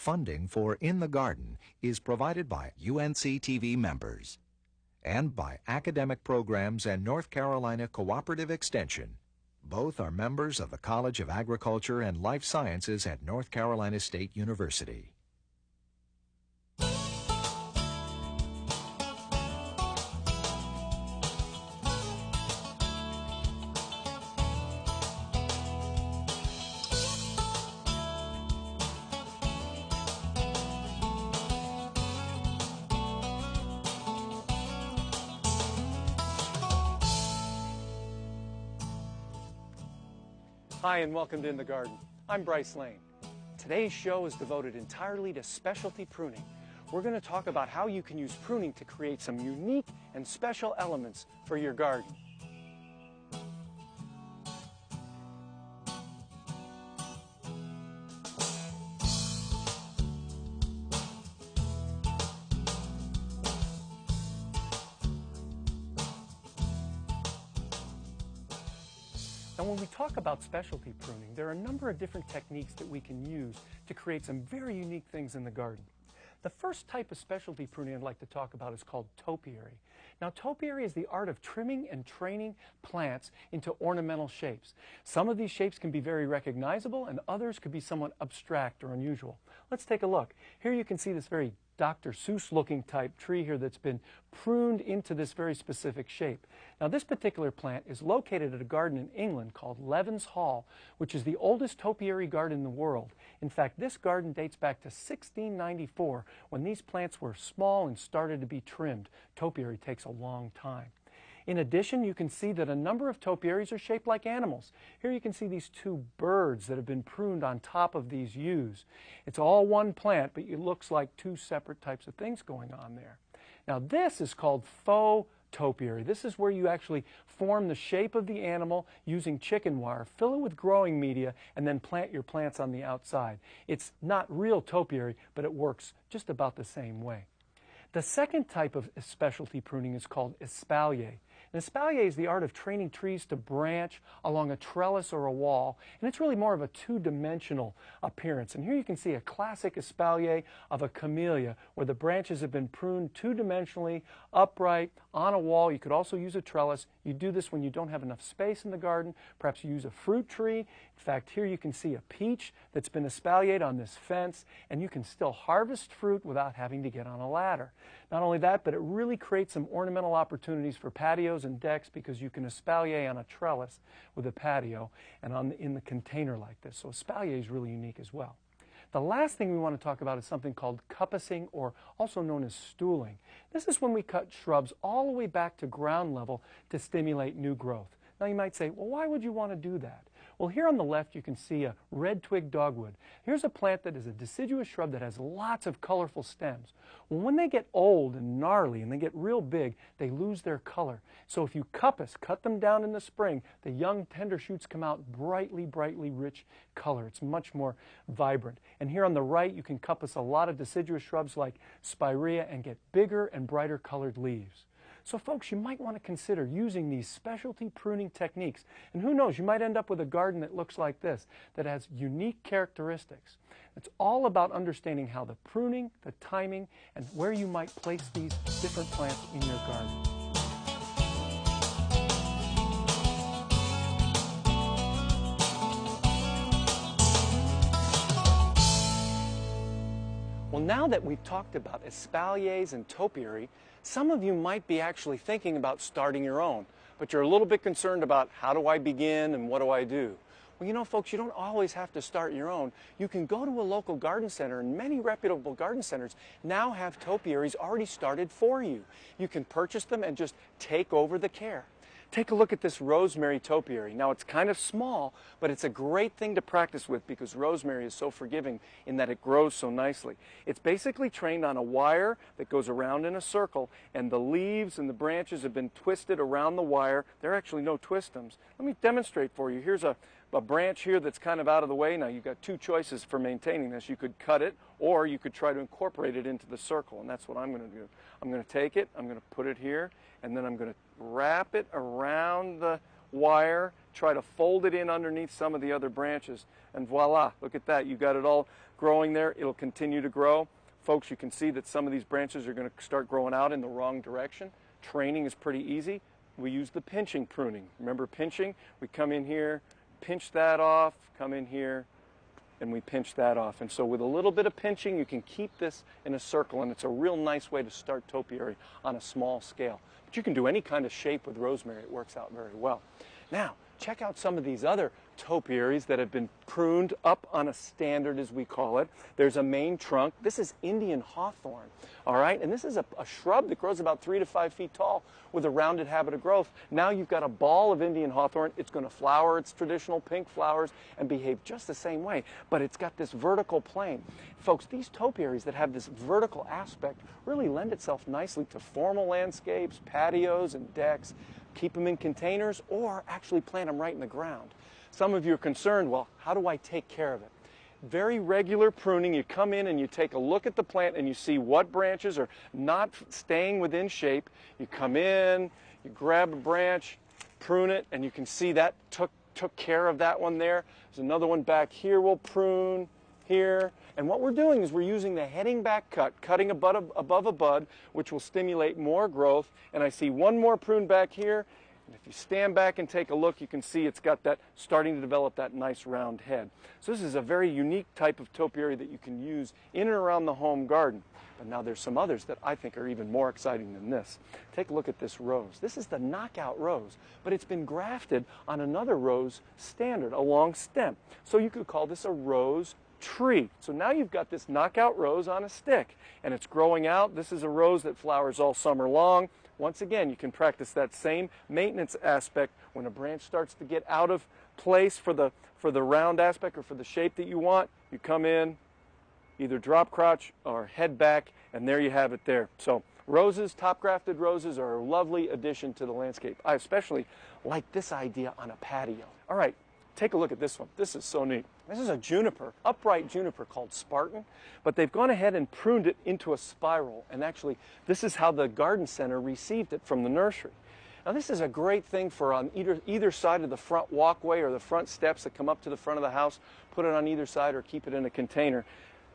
Funding for In the Garden is provided by UNC TV members and by academic programs and North Carolina Cooperative Extension. Both are members of the College of Agriculture and Life Sciences at North Carolina State University. Hi, and welcome to In the Garden. I'm Bryce Lane. Today's show is devoted entirely to specialty pruning. We're going to talk about how you can use pruning to create some unique and special elements for your garden. Now, when we talk about specialty pruning, there are a number of different techniques that we can use to create some very unique things in the garden. The first type of specialty pruning I'd like to talk about is called topiary. Now, topiary is the art of trimming and training plants into ornamental shapes. Some of these shapes can be very recognizable, and others could be somewhat abstract or unusual. Let's take a look. Here you can see this very Dr. Seuss-looking type tree here that's been pruned into this very specific shape. Now, this particular plant is located at a garden in England called Leven's Hall, which is the oldest topiary garden in the world. In fact, this garden dates back to 1694, when these plants were small and started to be trimmed. Topiary takes a long time. In addition, you can see that a number of topiaries are shaped like animals. Here you can see these two birds that have been pruned on top of these yews. It's all one plant, but it looks like two separate types of things going on there. Now, this is called faux topiary. This is where you actually form the shape of the animal using chicken wire, fill it with growing media, and then plant your plants on the outside. It's not real topiary, but it works just about the same way. The second type of specialty pruning is called espalier. And espalier is the art of training trees to branch along a trellis or a wall, and it's really more of a two-dimensional appearance. And here you can see a classic espalier of a camellia, where the branches have been pruned two-dimensionally, upright, on a wall. You could also use a trellis. You do this when you don't have enough space in the garden. Perhaps you use a fruit tree. In fact, here you can see a peach that's been espaliered on this fence, and you can still harvest fruit without having to get on a ladder. Not only that, but it really creates some ornamental opportunities for patios and decks, because you can espalier on a trellis with a patio and in the container like this. So espalier is really unique as well. The last thing we want to talk about is something called cuppusing, or also known as stooling. This is when we cut shrubs all the way back to ground level to stimulate new growth. Now you might say, well, why would you want to do that? Well, here on the left you can see a red twig dogwood. Here's a plant that is a deciduous shrub that has lots of colorful stems. Well, when they get old and gnarly and they get real big, they lose their color. So if you cuppus, cut them down in the spring, the young tender shoots come out brightly, brightly rich color. It's much more vibrant. And here on the right you can cuppus a lot of deciduous shrubs like spirea and get bigger and brighter colored leaves. So folks, you might want to consider using these specialty pruning techniques. And who knows, you might end up with a garden that looks like this, that has unique characteristics. It's all about understanding how the pruning, the timing, and where you might place these different plants in your garden. Well, now that we've talked about espaliers and topiary, some of you might be actually thinking about starting your own, but you're a little bit concerned about how do I begin and what do I do? Well, you know, folks, you don't always have to start your own. You can go to a local garden center, and many reputable garden centers now have topiaries already started for you. You can purchase them and just take over the care. Take a look at this rosemary topiary. Now, it's kind of small, but it's a great thing to practice with because rosemary is so forgiving in that it grows so nicely. It's basically trained on a wire that goes around in a circle, and the leaves and the branches have been twisted around the wire. There are actually no twistums. Let me demonstrate for you. Here's a branch here that's kind of out of the way. Now, you've got two choices for maintaining this. You could cut it, or you could try to incorporate it into the circle, and that's what I'm going to do. I'm going to take it, I'm going to put it here, and then I'm going to wrap it around the wire try to fold it in underneath some of the other branches, and voila, look at that. You got it all growing there. It'll continue to grow. Folks, you can see that some of these branches are going to start growing out in the wrong direction. Training is pretty easy. We use the pinching pruning. Remember pinching? We come in here, pinch that off, come in here, and we pinch that off. And so with a little bit of pinching, you can keep this in a circle, and it's a real nice way to start topiary on a small scale. But you can do any kind of shape with rosemary. It works out very well. Now, check out some of these other topiaries that have been pruned up on a standard, as we call it. There's a main trunk. This is Indian hawthorn, all right? And this is a shrub that grows about 3 to 5 feet tall with a rounded habit of growth. Now you've got a ball of Indian hawthorn. It's going to flower its traditional pink flowers and behave just the same way, but it's got this vertical plane. Folks, these topiaries that have this vertical aspect really lend itself nicely to formal landscapes, patios, and decks. Keep them in containers or actually plant them right in the ground. Some of you are concerned, well, how do I take care of it? Very regular pruning. You come in and you take a look at the plant and you see what branches are not staying within shape. You come in, you grab a branch, prune it, and you can see that took care of that one there. There's another one back here we'll prune, here. And what we're doing is we're using the heading back cut, cutting a bud above a bud, which will stimulate more growth. And I see one more prune back here. And if you stand back and take a look, you can see it's got that starting to develop that nice round head. So this is a very unique type of topiary that you can use in and around the home garden. But now there's some others that I think are even more exciting than this. Take a look at this rose. This is the knockout rose, but it's been grafted on another rose standard, a long stem. So you could call this a rose tree. So now you've got this knockout rose on a stick, and it's growing out. This is a rose that flowers all summer long. Once again, you can practice that same maintenance aspect. When a branch starts to get out of place for the round aspect or for the shape that you want, you come in, either drop crotch or head back, and there you have it there. So roses, top grafted roses, are a lovely addition to the landscape. I especially like this idea on a patio. All right, take a look at this one. This is so neat. This is a juniper, upright juniper called Spartan, but they've gone ahead and pruned it into a spiral, and actually this is how the garden center received it from the nursery. Now this is a great thing for on either side of the front walkway or the front steps that come up to the front of the house. Put it on either side or keep it in a container.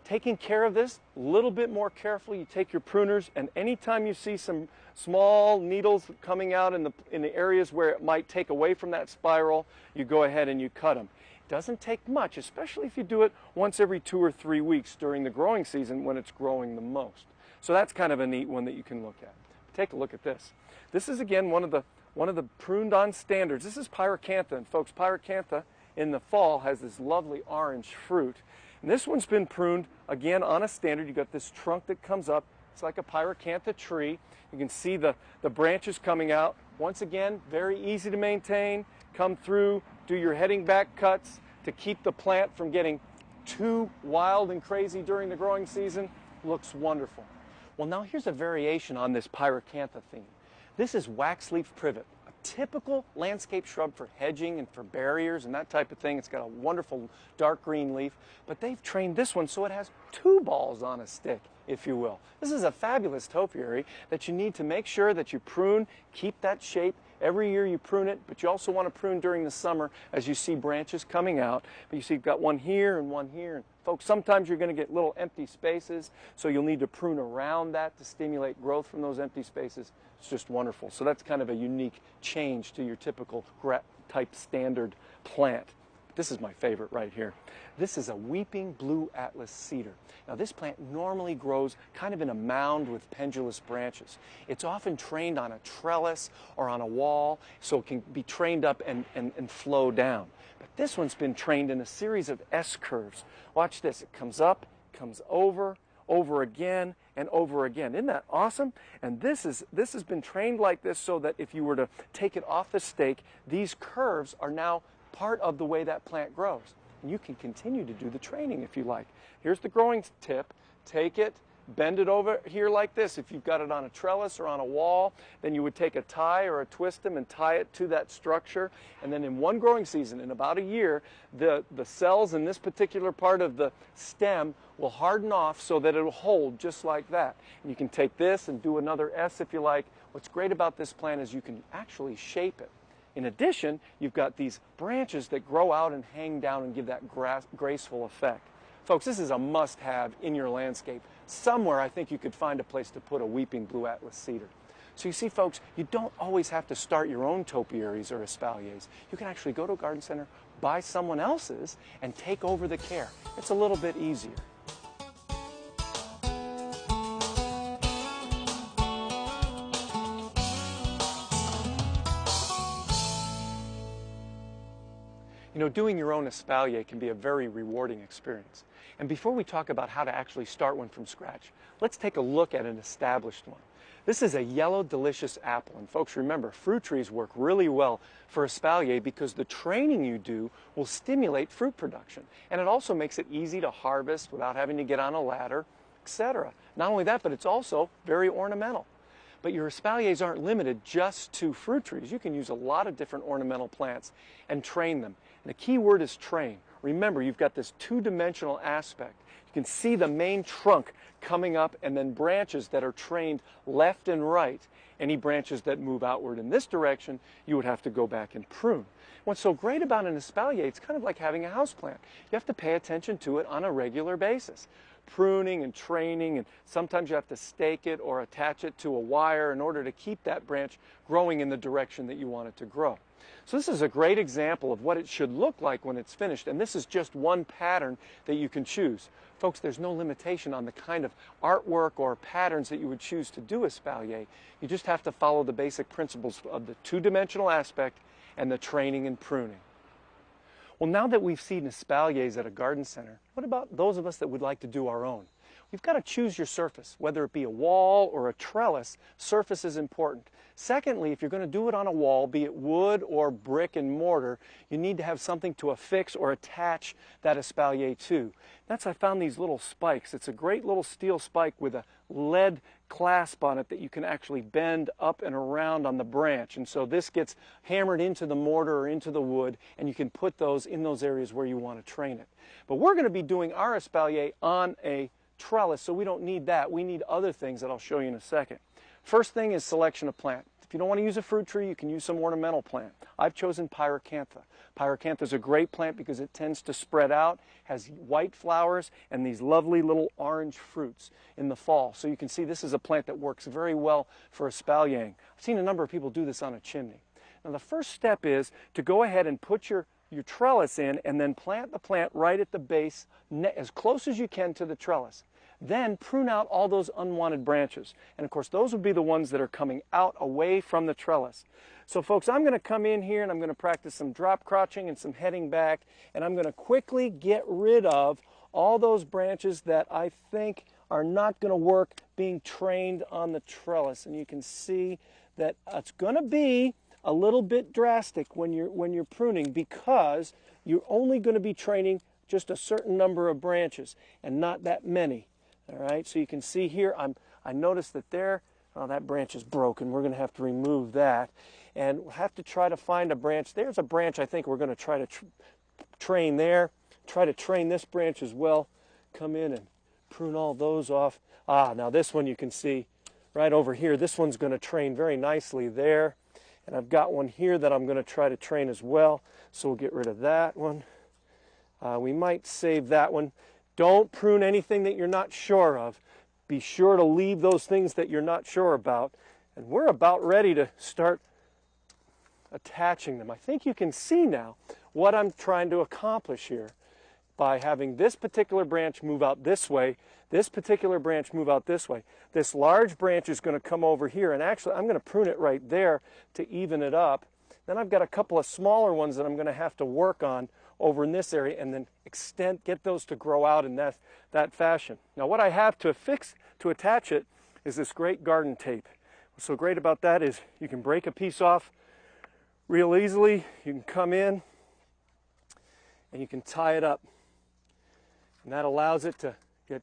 Taking care of this a little bit more carefully, you take your pruners, and anytime you see some small needles coming out in the areas where it might take away from that spiral, you go ahead and you cut them. It doesn't take much, especially if you do it once every 2 or 3 weeks during the growing season when it's growing the most. So that's kind of a neat one that you can look at. Take a look at this. This is again one of the pruned on standards. This is pyracantha, and folks, pyracantha in the fall has this lovely orange fruit. And this one's been pruned, again, on a standard. You've got this trunk that comes up. It's like a pyracantha tree. You can see the branches coming out. Once again, very easy to maintain. Come through, do your heading back cuts to keep the plant from getting too wild and crazy during the growing season. Looks wonderful. Well, now here's a variation on this pyracantha theme. This is waxleaf privet. Typical landscape shrub for hedging and for barriers and that type of thing. It's got a wonderful dark green leaf, but they've trained this one so it has 2 balls on a stick, if you will. This is a fabulous topiary that you need to make sure that you prune, keep that shape. Every year you prune it, but you also want to prune during the summer as you see branches coming out. But you see you've got one here and one here. And folks, sometimes you're going to get little empty spaces, so you'll need to prune around that to stimulate growth from those empty spaces. It's just wonderful. So that's kind of a unique change to your typical type standard plant. This is my favorite right here. This is a weeping blue Atlas cedar. Now this plant normally grows kind of in a mound with pendulous branches. It's often trained on a trellis or on a wall, so it can be trained up and flow down. But this one's been trained in a series of S-curves. Watch this. It comes up, comes over again, and over again. Isn't that awesome? And this has been trained like this so that if you were to take it off the stake, these curves are now part of the way that plant grows. And you can continue to do the training if you like. Here's the growing tip. Take it, bend it over here like this. If you've got it on a trellis or on a wall, then you would take a tie or a twist them and tie it to that structure. And then in one growing season, in about a year, the cells in this particular part of the stem will harden off so that it will hold just like that. And you can take this and do another S if you like. What's great about this plant is you can actually shape it. In addition, you've got these branches that grow out and hang down and give that graceful effect. Folks, this is a must-have in your landscape. Somewhere I think you could find a place to put a weeping blue Atlas cedar. So you see, folks, you don't always have to start your own topiaries or espaliers. You can actually go to a garden center, buy someone else's, and take over the care. It's a little bit easier. You know, doing your own espalier can be a very rewarding experience. And before we talk about how to actually start one from scratch, let's take a look at an established one. This is a yellow delicious apple, and folks, remember, fruit trees work really well for espalier because the training you do will stimulate fruit production, and it also makes it easy to harvest without having to get on a ladder, etc. Not only that, but it's also very ornamental. But your espaliers aren't limited just to fruit trees. You can use a lot of different ornamental plants and train them. And the key word is train. Remember, you've got this two-dimensional aspect. You can see the main trunk coming up and then branches that are trained left and right. Any branches that move outward in this direction, you would have to go back and prune. What's so great about an espalier, it's kind of like having a houseplant. You have to pay attention to it on a regular basis. Pruning and training, and sometimes you have to stake it or attach it to a wire in order to keep that branch growing in the direction that you want it to grow. So this is a great example of what it should look like when it's finished, and this is just one pattern that you can choose. Folks, there's no limitation on the kind of artwork or patterns that you would choose to do espalier. You just have to follow the basic principles of the two-dimensional aspect and the training and pruning. Well, now that we've seen espaliers at a garden center, what about those of us that would like to do our own? You've got to choose your surface. Whether it be a wall or a trellis, surface is important. Secondly, if you're going to do it on a wall, be it wood or brick and mortar, you need to have something to affix or attach that espalier to. That's I found these little spikes. It's a great little steel spike with a lead clasp on it that you can actually bend up and around on the branch. And so this gets hammered into the mortar or into the wood, and you can put those in those areas where you want to train it. But we're going to be doing our espalier on a trellis, so we don't need that. We need other things that I'll show you in a second. First thing is selection of plant. If you don't want to use a fruit tree, you can use some ornamental plant. I've chosen pyracantha. Pyracantha is a great plant because it tends to spread out, has white flowers, and these lovely little orange fruits in the fall. So you can see this is a plant that works very well for espaliering. I've seen a number of people do this on a chimney. Now the first step is to go ahead and put your trellis in and then plant the plant right at the base as close as you can to the trellis. Then prune out all those unwanted branches. And of course, those would be the ones that are coming out away from the trellis. So folks, I'm going to come in here and I'm going to practice some drop crotching and some heading back, and I'm going to quickly get rid of all those branches that I think are not going to work being trained on the trellis. And you can see that it's going to be a little bit drastic when you're pruning, because you're only going to be training just a certain number of branches and not that many. All right, so you can see here, I noticed that that branch is broken. We're going to have to remove that. And we'll have to try to find a branch. There's a branch I think we're going to try to train there. Try to train this branch as well. Come in and prune all those off. Now this one you can see right over here. This one's going to train very nicely there. And I've got one here that I'm going to try to train as well. So we'll get rid of that one. We might save that one. Don't prune anything that you're not sure of. Be sure to leave those things that you're not sure about. And we're about ready to start attaching them. I think you can see now what I'm trying to accomplish here by having this particular branch move out this way, this particular branch move out this way. This large branch is going to come over here, and actually I'm going to prune it right there to even it up. Then I've got a couple of smaller ones that I'm going to have to work on over in this area, and then get those to grow out in that fashion. Now what I have to attach it is this great garden tape. What's so great about that is you can break a piece off real easily. You can come in and you can tie it up, and that allows it to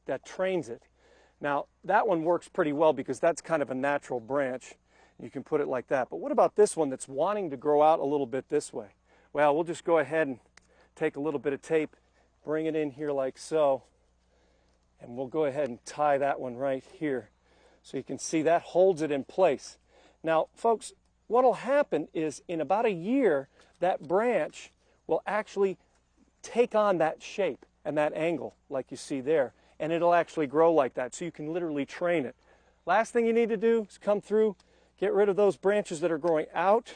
that trains it. Now that one works pretty well because that's kind of a natural branch. You can put it like that. But what about this one that's wanting to grow out a little bit this way? Well, we'll just go ahead and take a little bit of tape, bring it in here like so, and we'll go ahead and tie that one right here. So you can see that holds it in place. Now, folks, what will happen is in about a year, that branch will actually take on that shape and that angle like you see there, and it'll actually grow like that, so you can literally train it. Last thing you need to do is come through, get rid of those branches that are growing out.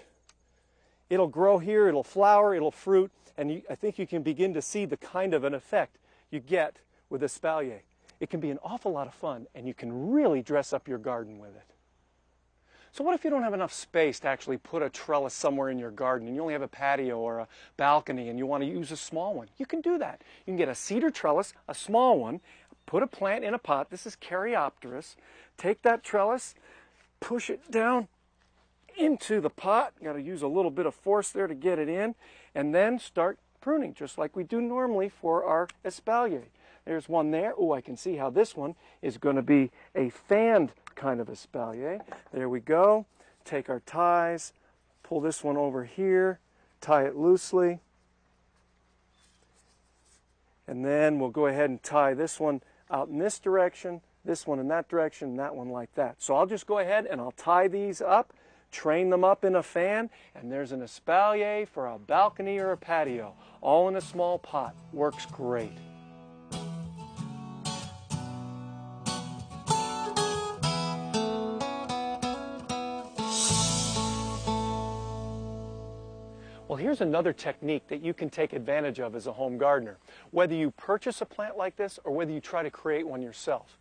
It'll grow here, it'll flower, it'll fruit, and I think you can begin to see the kind of an effect you get with espalier. It can be an awful lot of fun, and you can really dress up your garden with it. So what if you don't have enough space to actually put a trellis somewhere in your garden, and you only have a patio or a balcony and you want to use a small one? You can do that. You can get a cedar trellis, a small one, put a plant in a pot. This is Caryopteris. Take that trellis, push it down into the pot. You got to use a little bit of force there to get it in, and then start pruning just like we do normally for our espalier. There's one there. Oh, I can see how this one is going to be a fanned kind of espalier. There we go. Take our ties, pull this one over here, tie it loosely, and then we'll go ahead and tie this one out in this direction, this one in that direction, and that one like that. So I'll just go ahead and I'll tie these up, train them up in a fan, and there's an espalier for a balcony or a patio, all in a small pot. Works great. Well, here's another technique that you can take advantage of as a home gardener, whether you purchase a plant like this or whether you try to create one yourself.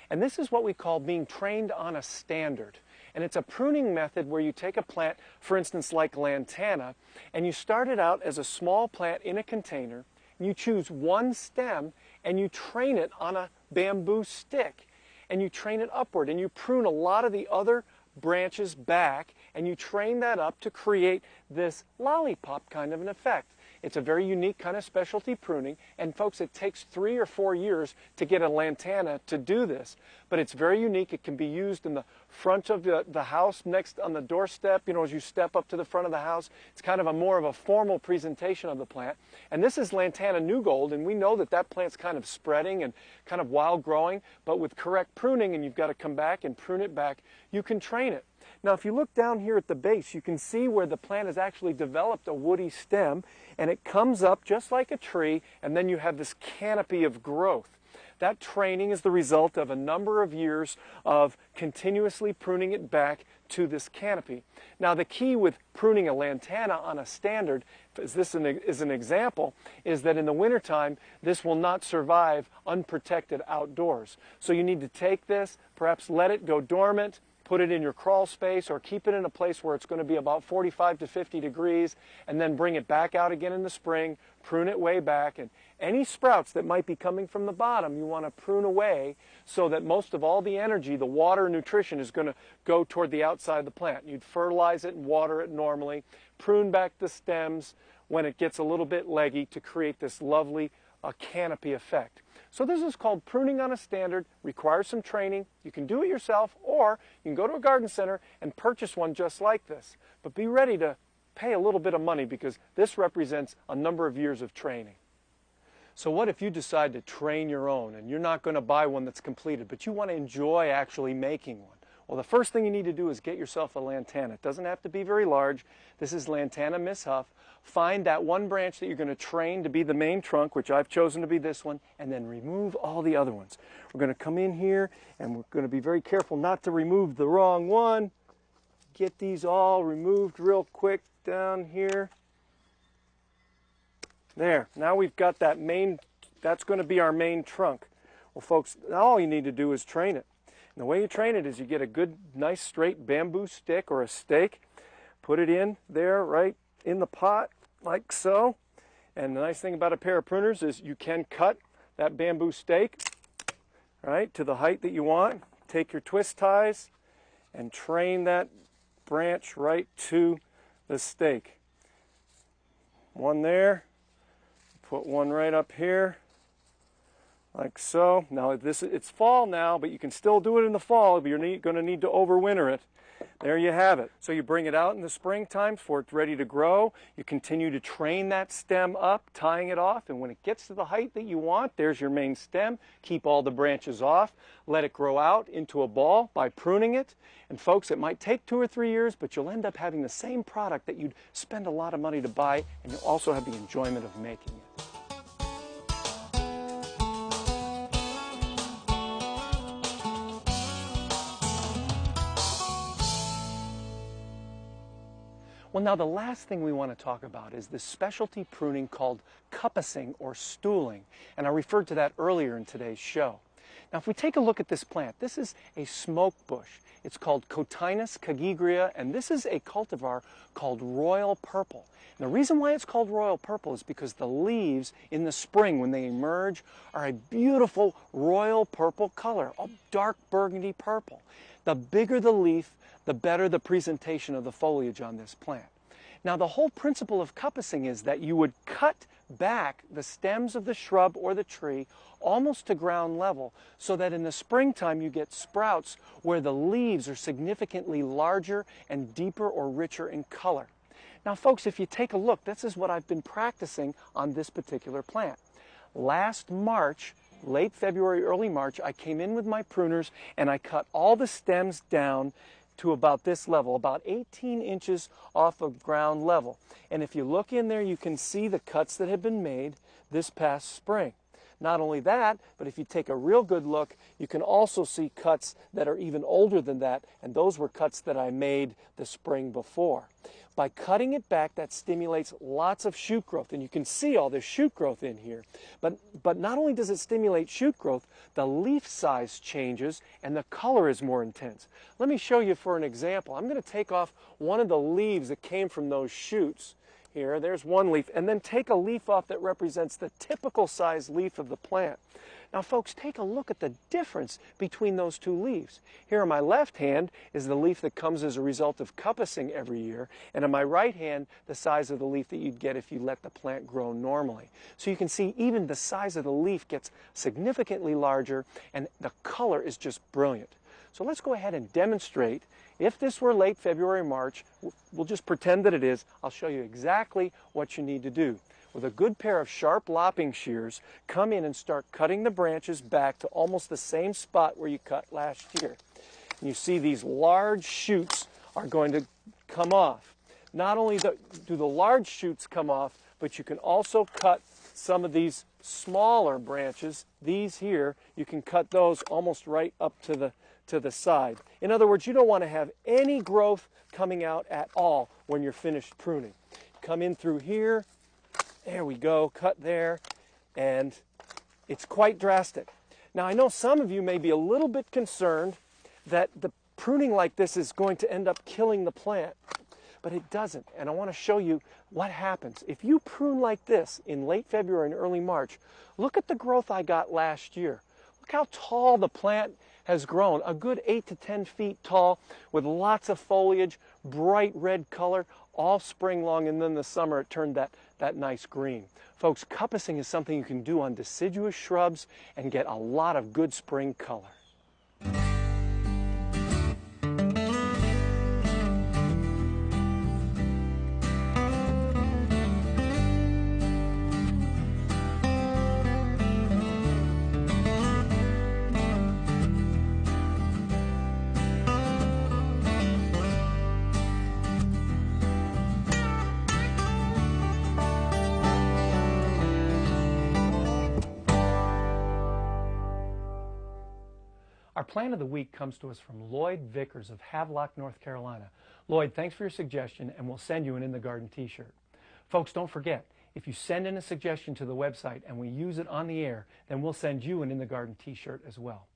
And this is what we call being trained on a standard. And it's a pruning method where you take a plant, for instance, like lantana, and you start it out as a small plant in a container, and you choose one stem, and you train it on a bamboo stick, and you train it upward, and you prune a lot of the other branches back, and you train that up to create this lollipop kind of an effect. It's a very unique kind of specialty pruning, and folks, it takes 3 or 4 years to get a lantana to do this, but it's very unique. It can be used in the front of the house, next on the doorstep, you know, as you step up to the front of the house. It's kind of a more of a formal presentation of the plant, and this is Lantana Newgold, and we know that that plant's kind of spreading and kind of wild growing, but with correct pruning, and you've got to come back and prune it back, you can train it. Now, if you look down here at the base, you can see where the plant has actually developed a woody stem, and it comes up just like a tree, and then you have this canopy of growth. That training is the result of a number of years of continuously pruning it back to this canopy. Now, the key with pruning a lantana on a standard, as this is an example, is that in the wintertime, this will not survive unprotected outdoors. So you need to take this, perhaps let it go dormant, put it in your crawl space, or keep it in a place where it's going to be about 45 to 50 degrees, and then bring it back out again in the spring, prune it way back, and any sprouts that might be coming from the bottom you want to prune away so that most of all the energy, the water, nutrition is going to go toward the outside of the plant. You'd fertilize it and water it normally, prune back the stems when it gets a little bit leggy to create this lovely canopy effect. So this is called pruning on a standard, requires some training. You can do it yourself, or you can go to a garden center and purchase one just like this. But be ready to pay a little bit of money because this represents a number of years of training. So what if you decide to train your own and you're not going to buy one that's completed, but you want to enjoy actually making one? Well, the first thing you need to do is get yourself a lantana. It doesn't have to be very large. This is Lantana Miss Huff. Find that one branch that you're going to train to be the main trunk, which I've chosen to be this one, and then remove all the other ones. We're going to come in here, and we're going to be very careful not to remove the wrong one. Get these all removed real quick down here. There. Now we've got that main, that's going to be our main trunk. Well, folks, all you need to do is train it. And the way you train it is you get a good, nice, straight bamboo stick or a stake, put it in there right in the pot like so. And the nice thing about a pair of pruners is you can cut that bamboo stake right to the height that you want. Take your twist ties and train that branch right to the stake. One there, put one right up here like so. Now it's fall now, but you can still do it in the fall, but you're going to need to overwinter it. There you have it. So you bring it out in the springtime for it's ready to grow. You continue to train that stem up, tying it off, and when it gets to the height that you want, there's your main stem. Keep all the branches off. Let it grow out into a ball by pruning it. And folks, it might take 2 or 3 years, but you'll end up having the same product that you'd spend a lot of money to buy, and you'll also have the enjoyment of making it. Well, now the last thing we want to talk about is this specialty pruning called cuppusing or stooling, and I referred to that earlier in today's show. Now, if we take a look at this plant, this is a smoke bush. It's called Cotinus cagigria, and this is a cultivar called royal purple. And the reason why it's called royal purple is because the leaves in the spring, when they emerge, are a beautiful royal purple color, a dark burgundy purple. The bigger the leaf, the better the presentation of the foliage on this plant. Now, the whole principle of cuppusing is that you would cut back the stems of the shrub or the tree almost to ground level so that in the springtime you get sprouts where the leaves are significantly larger and deeper or richer in color. Now, folks, if you take a look, this is what I've been practicing on this particular plant. Last March, late February, early March, I came in with my pruners and I cut all the stems down to about this level, about 18 inches off of ground level. And if you look in there, you can see the cuts that have been made this past spring. Not only that, but if you take a real good look, you can also see cuts that are even older than that, and those were cuts that I made the spring before. By cutting it back, that stimulates lots of shoot growth, and you can see all this shoot growth in here. But not only does it stimulate shoot growth, the leaf size changes and the color is more intense. Let me show you for an example. I'm going to take off one of the leaves that came from those shoots. Here, there's one leaf, and then take a leaf off that represents the typical size leaf of the plant. Now, folks, take a look at the difference between those two leaves. Here on my left hand is the leaf that comes as a result of cuppusing every year, and on my right hand, the size of the leaf that you'd get if you let the plant grow normally. So you can see even the size of the leaf gets significantly larger, and the color is just brilliant. So let's go ahead and demonstrate. If this were late February, March, we'll just pretend that it is. I'll show you exactly what you need to do. With a good pair of sharp lopping shears, come in and start cutting the branches back to almost the same spot where you cut last year. And you see these large shoots are going to come off. Not only do the large shoots come off, but you can also cut some of these smaller branches. These here, you can cut those almost right up to the side. In other words, you don't want to have any growth coming out at all when you're finished pruning. Come in through here, there we go, cut there, and it's quite drastic. Now, I know some of you may be a little bit concerned that the pruning like this is going to end up killing the plant, but it doesn't, and I want to show you what happens. If you prune like this in late February and early March, look at the growth I got last year. Look how tall the plant has grown, a good 8 to 10 feet tall with lots of foliage, bright red color, all spring long, and then the summer it turned that nice green. Folks, cuppusing is something you can do on deciduous shrubs and get a lot of good spring color. Our plant of the week comes to us from Lloyd Vickers of Havelock, North Carolina. Lloyd, thanks for your suggestion, and we'll send you an In the Garden t-shirt. Folks, don't forget, if you send in a suggestion to the website and we use it on the air, then we'll send you an In the Garden t-shirt as well.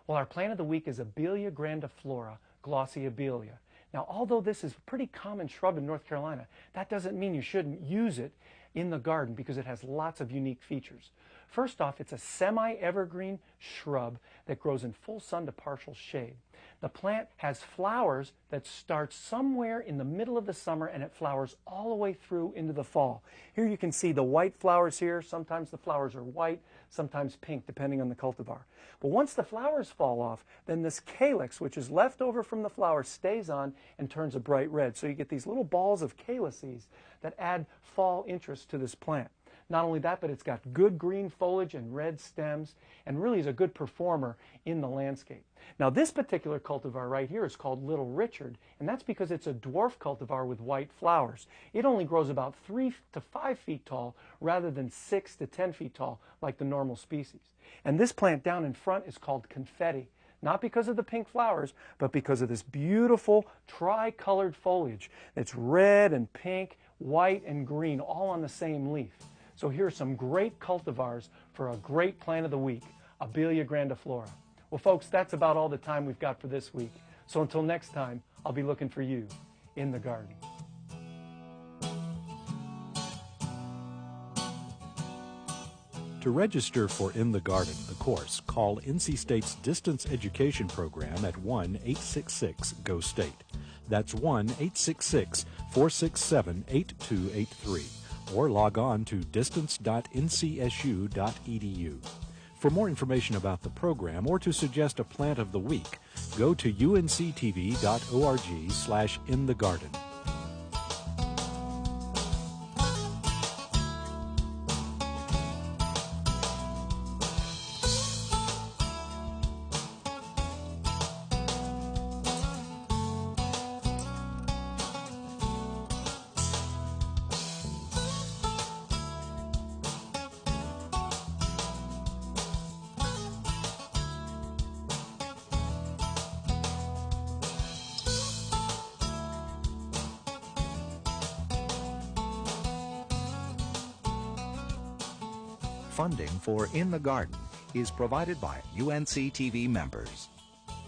Well, our plant of the week is Abelia grandiflora, glossy abelia. Now, although this is a pretty common shrub in North Carolina, that doesn't mean you shouldn't use it in the garden because it has lots of unique features. First off, it's a semi-evergreen shrub that grows in full sun to partial shade. The plant has flowers that start somewhere in the middle of the summer, and it flowers all the way through into the fall. Here you can see the white flowers here. Sometimes the flowers are white, sometimes pink, depending on the cultivar. But once the flowers fall off, then this calyx, which is left over from the flower, stays on and turns a bright red. So you get these little balls of calyces that add fall interest to this plant. Not only that, but it's got good green foliage and red stems, and really is a good performer in the landscape. Now this particular cultivar right here is called Little Richard, and that's because it's a dwarf cultivar with white flowers. It only grows about 3 to 5 feet tall rather than 6 to 10 feet tall like the normal species. And this plant down in front is called Confetti, not because of the pink flowers, but because of this beautiful tri-colored foliage that's red and pink, white and green, all on the same leaf. So here are some great cultivars for a great plant of the week, Abelia grandiflora. Well, folks, that's about all the time we've got for this week. So until next time, I'll be looking for you in the garden. To register for In the Garden, the course, call NC State's Distance Education Program at 1-866-GO-STATE. That's 1-866-467-8283. Or log on to distance.ncsu.edu. For more information about the program or to suggest a plant of the week, go to unctv.org/inthegarden. Funding for In the Garden is provided by UNC TV members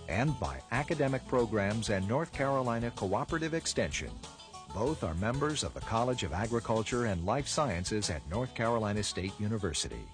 and by academic programs and North Carolina Cooperative Extension. Both are members of the College of Agriculture and Life Sciences at North Carolina State University.